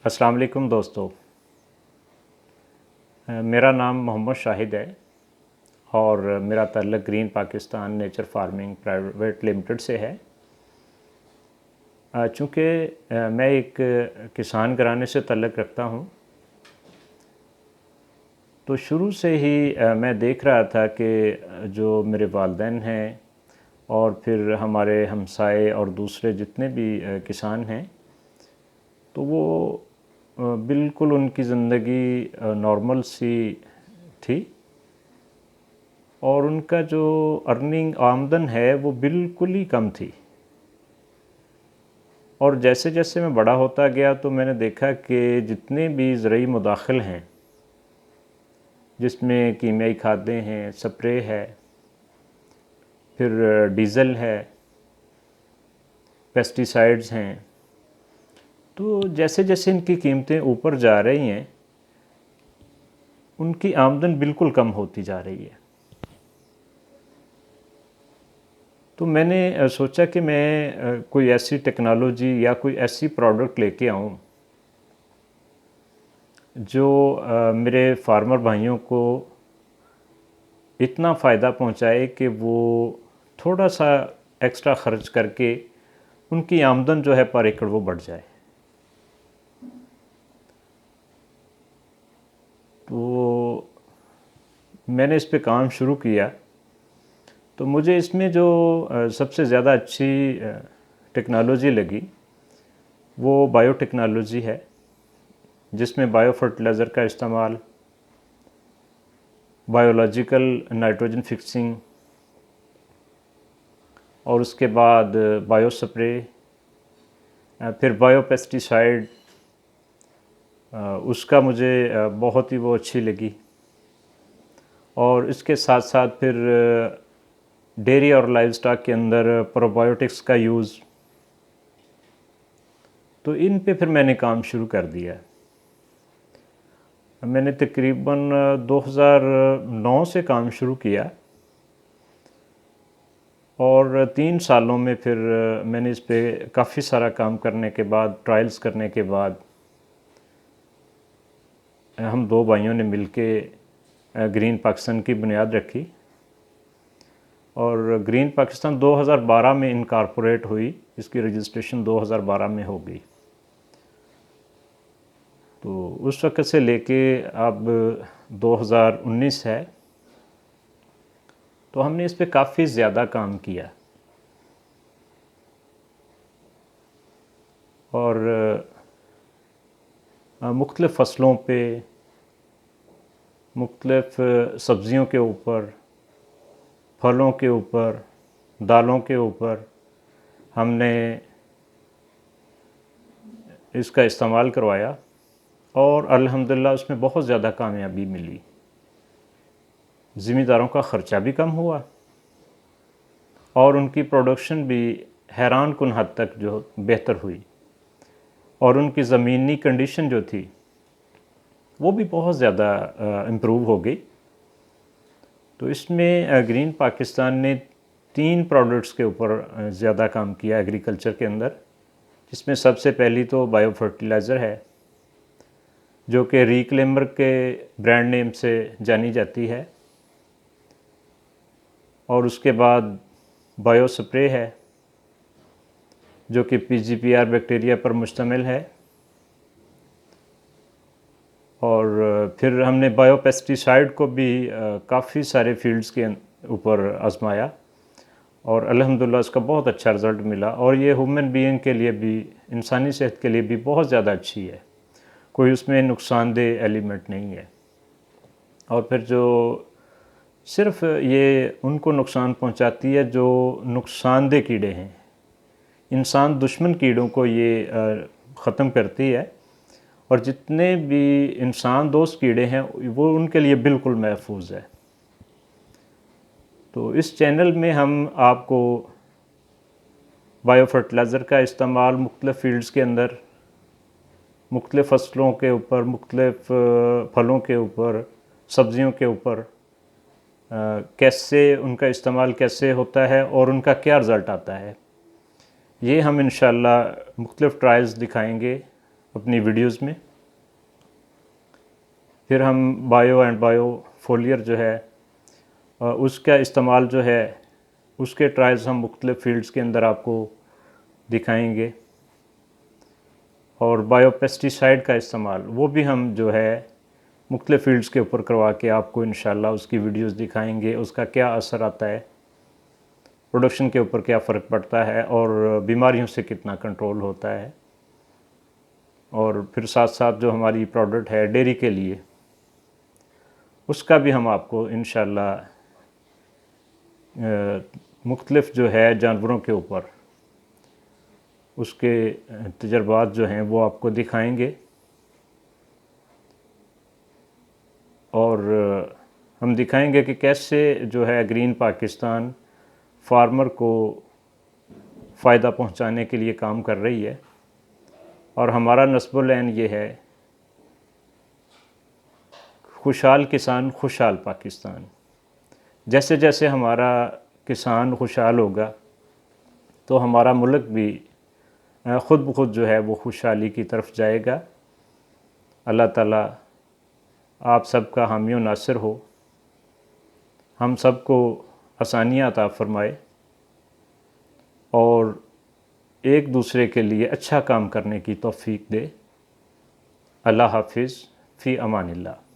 अस्सलाम वालेकुम दोस्तों। मेरा नाम मोहम्मद शाहिद है और मेरा ताल्लुक़ green Pakistan nature farming private limited से है। चूँकि मैं एक किसान घराने से ताल्लुक़ रखता हूँ, तो शुरू से ही मैं देख रहा था कि जो मेरे वालिदैन हैं और फिर हमारे हमसाए और दूसरे जितने भी किसान हैं, तो वो बिल्कुल उनकी ज़िंदगी नॉर्मल सी थी और उनका जो अर्निंग आमदन है वो बिल्कुल ही कम थी। और जैसे जैसे मैं बड़ा होता गया तो मैंने देखा कि जितने भी ज़रूरी मुदाखिल हैं, जिसमें कीमियाई खादें हैं, स्प्रे है, फिर डीज़ल है, पेस्टिसाइड्स हैं, तो जैसे जैसे इनकी कीमतें ऊपर जा रही हैं, उनकी आमदन बिल्कुल कम होती जा रही है। तो मैंने सोचा कि मैं कोई ऐसी टेक्नोलॉजी या कोई ऐसी प्रोडक्ट लेके आऊँ जो मेरे फार्मर भाइयों को इतना फ़ायदा पहुँचाए कि वो थोड़ा सा एक्स्ट्रा ख़र्च करके उनकी आमदन जो है पर एकड़ वो बढ़ जाए। तो मैंने इस पे काम शुरू किया। तो मुझे इसमें जो सबसे ज़्यादा अच्छी टेक्नोलॉजी लगी वो बायोटेक्नोलॉजी है, जिसमें बायो फर्टिलाइज़र का इस्तेमाल, बायोलॉजिकल नाइट्रोजन फिक्सिंग और उसके बाद बायो स्प्रे, फिर बायो पेस्टिसाइड, उसका मुझे बहुत ही वो अच्छी लगी। और इसके साथ साथ फिर डेयरी और लाइव स्टॉक के अंदर प्रोबायोटिक्स का यूज़, तो इन पे फिर मैंने काम शुरू कर दिया। मैंने तकरीबन 2009 से काम शुरू किया और 3 सालों में फिर मैंने इस पे काफ़ी सारा काम करने के बाद, ट्रायल्स करने के बाद, हम 2 भाइयों ने मिलके ग्रीन पाकिस्तान की बुनियाद रखी और ग्रीन पाकिस्तान 2012 में इनकॉर्पोरेट हुई। इसकी रजिस्ट्रेशन 2012 में हो गई। तो उस वक़्त से लेके अब 2019 है, तो हमने इस पे काफ़ी ज़्यादा काम किया और मुख्तलिफ़ फ़सलों पे, मुख्तलिफ़ सब्ज़ियों के ऊपर, फलों के ऊपर, दालों के ऊपर हमने इसका इस्तेमाल करवाया और अल्हम्दुलिल्लाह उसमें बहुत ज़्यादा कामयाबी मिली। ज़िम्मेदारों का ख़र्चा भी कम हुआ और उनकी प्रोडक्शन भी हैरान कुन हद तक जो बेहतर हुई और उनकी ज़मीनी कंडीशन जो थी वो भी बहुत ज़्यादा इम्प्रूव हो गई। तो इसमें ग्रीन पाकिस्तान ने 3 प्रोडक्ट्स के ऊपर ज़्यादा काम किया एग्रीकल्चर के अंदर, जिसमें सबसे पहली तो बायो फर्टिलाइज़र है, जो कि रिक्लेमर के ब्रांड नेम से जानी जाती है, और उसके बाद बायो स्प्रे है जो कि PGPR बैक्टीरिया पर मुश्तमिल है, और फिर हमने बायो पेस्टिसाइड को भी काफ़ी सारे फील्ड्स के ऊपर आजमाया और अल्हम्दुलिल्लाह उसका बहुत अच्छा रिज़ल्ट मिला। और ये ह्यूमन बीइंग के लिए भी, इंसानी सेहत के लिए भी बहुत ज़्यादा अच्छी है, कोई उसमें नुकसानदेह एलिमेंट नहीं है। और फिर जो सिर्फ़ ये उनको नुकसान पहुंचाती है जो नुकसानदेह कीड़े हैं, इंसान दुश्मन कीड़ों को ये ख़त्म करती है, और जितने भी इंसान दोस्त कीड़े हैं वो उनके लिए बिल्कुल महफूज है। तो इस चैनल में हम आपको बायो फर्टिलाइज़र का इस्तेमाल मुख्तलिफ़ फ़ील्ड्स के अंदर, मुख्तलिफ़ फसलों के ऊपर, मुख्तलिफ़ फलों के ऊपर, सब्ज़ियों के ऊपर कैसे उनका इस्तेमाल कैसे होता है और उनका क्या रिज़ल्ट आता है, ये हम इंशाअल्लाह मुख्तलिफ़ ट्रायल्स दिखाएंगे अपनी वीडियोस में। फिर हम बायो एंड बायो फोलियर जो है उसका इस्तेमाल जो है उसके ट्रायल्स हम मुख्तलिफ़ फील्ड्स के अंदर आपको दिखाएंगे। और बायो पेस्टिसाइड का इस्तेमाल वो भी हम जो है मुख्तलिफ़ फील्ड्स के ऊपर करवा के आपको इंशाल्लाह उसकी वीडियोस दिखाएंगे, उसका क्या असर आता है, प्रोडक्शन के ऊपर क्या फ़र्क पड़ता है और बीमारियों से कितना कंट्रोल होता है। और फिर साथ साथ जो हमारी प्रोडक्ट है डेयरी के लिए उसका भी हम आपको इंशाल्लाह मुख्तलिफ़ जो है जानवरों के ऊपर उसके तजर्बात जो हैं वो आपको दिखाएंगे। और हम दिखाएंगे कि कैसे जो है ग्रीन पाकिस्तान फार्मर को फ़ायदा पहुंचाने के लिए काम कर रही है। और हमारा नस्बुल ऐन ये है, खुशहाल किसान खुशहाल पाकिस्तान। जैसे जैसे हमारा किसान खुशहाल होगा तो हमारा मुल्क भी ख़ुद ब खुद जो है वो खुशहाली की तरफ जाएगा। अल्लाह ताला आप सबका हामी व नासिर हो, हम सबको आसानियाँ अता फ़रमाए और एक दूसरे के लिए अच्छा काम करने की तौफ़ीक दे। अल्लाह हाफ़िज़, फ़ी अमानिल्लाह।